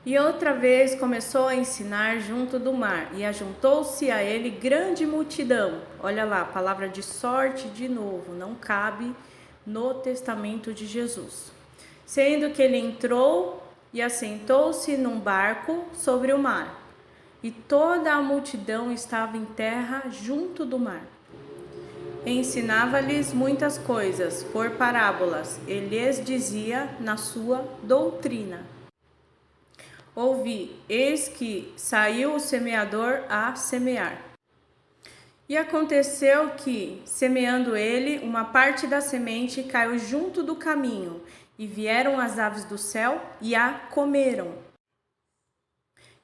E outra vez começou a ensinar junto do mar, e ajuntou-se a ele grande multidão. Olha lá, palavra de sorte de novo, não cabe no testamento de Jesus. Sendo que ele entrou e assentou-se num barco sobre o mar, e toda a multidão estava em terra junto do mar. Ensinava-lhes muitas coisas por parábolas, e lhes dizia na sua doutrina. Ouvi, eis que saiu o semeador a semear. E aconteceu que, semeando ele, uma parte da semente caiu junto do caminho, e vieram as aves do céu e a comeram.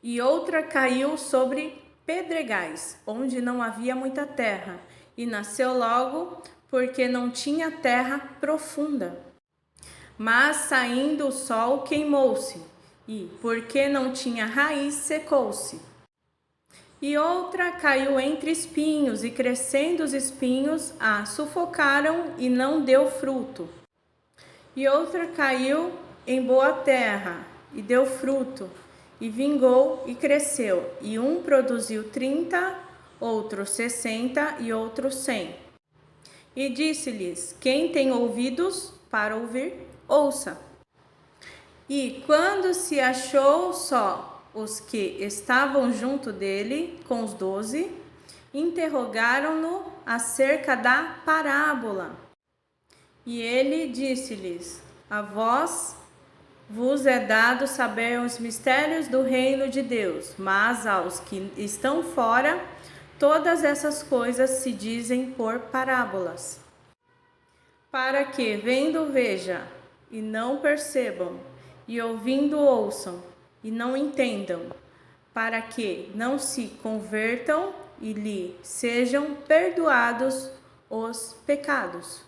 E outra caiu sobre pedregais, onde não havia muita terra, e nasceu logo, porque não tinha terra profunda. Mas saindo o sol queimou-se, e, porque não tinha raiz, secou-se. E outra caiu entre espinhos, e crescendo os espinhos, a sufocaram e não deu fruto. E outra caiu em boa terra, e deu fruto, e vingou e cresceu. E um produziu 30, outro 60 e outro 100. E disse-lhes: quem tem ouvidos para ouvir, ouça. E quando se achou só os que estavam junto dele, com os 12, interrogaram-no acerca da parábola. E ele disse-lhes: a vós vos é dado saber os mistérios do reino de Deus, mas aos que estão fora, todas essas coisas se dizem por parábolas, para que, vendo, vejam e não percebam, e ouvindo ouçam e não entendam, para que não se convertam e lhe sejam perdoados os pecados.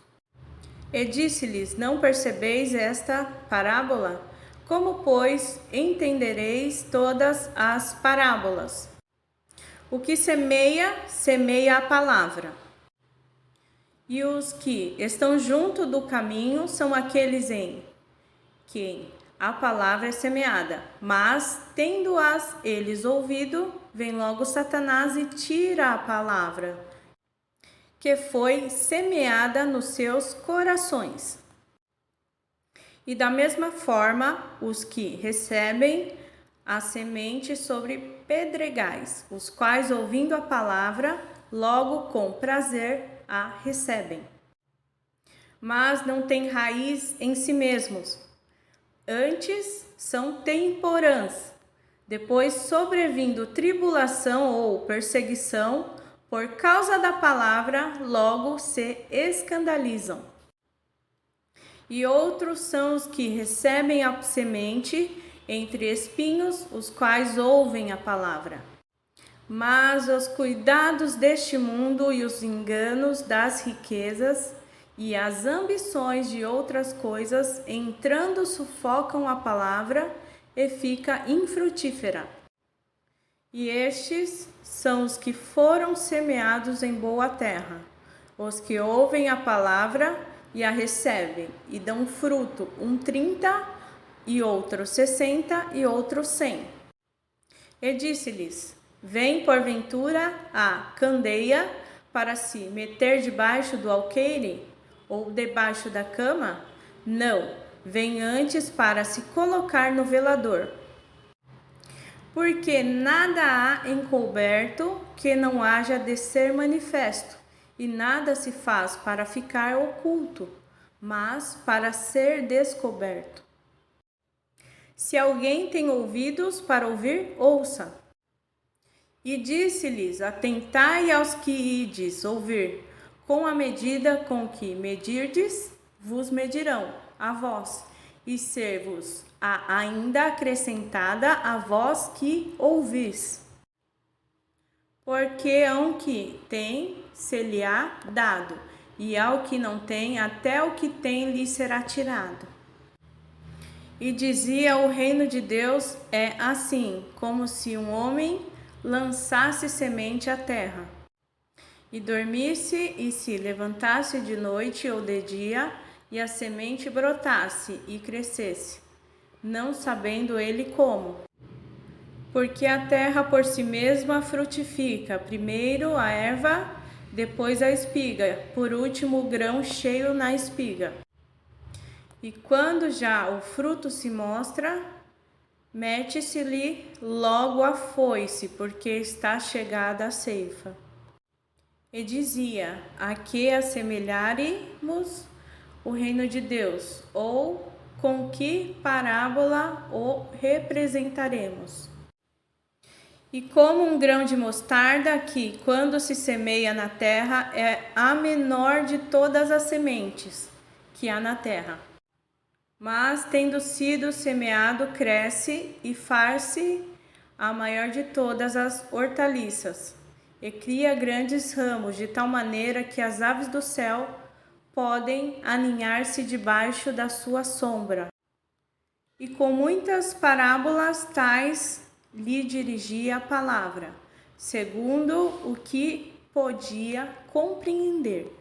E disse-lhes: não percebeis esta parábola? Como, pois, entendereis todas as parábolas? O que semeia, semeia a palavra. E os que estão junto do caminho são aqueles em quem a palavra é semeada, mas, tendo-as eles ouvido, vem logo Satanás e tira a palavra que foi semeada nos seus corações. E da mesma forma, os que recebem a semente sobre pedregais, os quais, ouvindo a palavra, logo com prazer a recebem. Mas não têm raiz em si mesmos. Antes são temporãs, depois sobrevindo tribulação ou perseguição por causa da palavra, logo se escandalizam. E outros são os que recebem a semente entre espinhos, os quais ouvem a palavra. Mas os cuidados deste mundo e os enganos das riquezas e as ambições de outras coisas, entrando, sufocam a palavra e fica infrutífera. E estes são os que foram semeados em boa terra, os que ouvem a palavra e a recebem, e dão fruto, um 30, e outro 60, e outro 100. E disse-lhes: vem porventura a candeia para se meter debaixo do alqueire, ou debaixo da cama? Não, vem antes para se colocar no velador. Porque nada há encoberto que não haja de ser manifesto, e nada se faz para ficar oculto, mas para ser descoberto. Se alguém tem ouvidos para ouvir, ouça. E disse-lhes: atentai aos que ides ouvir, com a medida com que medirdes, vos medirão a vós, e ser-vos ainda acrescentada a vós que ouvis. Porque ao que tem, se lhe há dado, e ao que não tem, até o que tem lhe será tirado. E dizia: o reino de Deus é assim, como se um homem lançasse semente à terra, e dormisse e se levantasse de noite ou de dia, e a semente brotasse e crescesse. não sabendo ele como. Porque a terra por si mesma frutifica, primeiro a erva, depois a espiga, por último o grão cheio na espiga. E quando já o fruto se mostra, mete-se-lhe logo a foice, porque está chegada a ceifa. E dizia: a que assemelharemos o reino de Deus? Ou com que parábola o representaremos? E como um grão de mostarda, que, quando se semeia na terra, é a menor de todas as sementes que há na terra. Mas, tendo sido semeado, cresce e faz-se a maior de todas as hortaliças, e cria grandes ramos, de tal maneira que as aves do céu podem aninhar-se debaixo da sua sombra. E com muitas parábolas tais lhe dirigia a palavra, segundo o que podia compreender.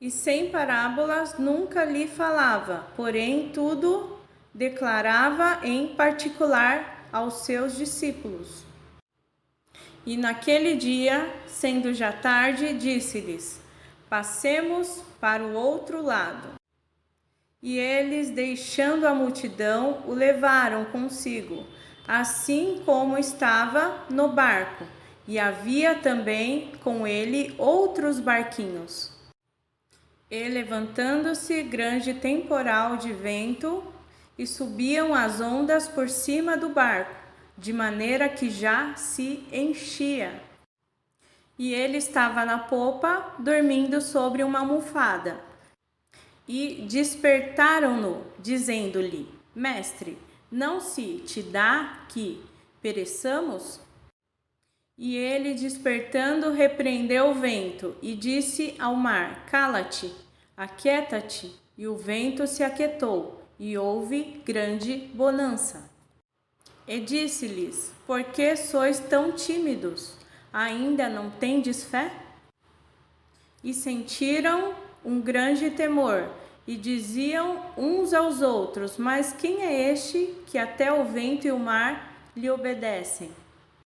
E sem parábolas nunca lhe falava, porém tudo declarava em particular aos seus discípulos. E naquele dia, sendo já tarde, disse-lhes: passemos para o outro lado. E eles, deixando a multidão, o levaram consigo, assim como estava no barco, e havia também com ele outros barquinhos. E levantando-se grande temporal de vento, e subiam as ondas por cima do barco, de maneira que já se enchia. E ele estava na popa, dormindo sobre uma almofada. E despertaram-no, dizendo-lhe: Mestre, não se te dá que pereçamos? E ele, despertando, repreendeu o vento e disse ao mar: Cala-te, aquieta-te. E o vento se aquietou, e houve grande bonança. E disse-lhes: Por que sois tão tímidos? Ainda não tendes fé? E sentiram um grande temor, e diziam uns aos outros: Mas quem é este que até o vento e o mar lhe obedecem?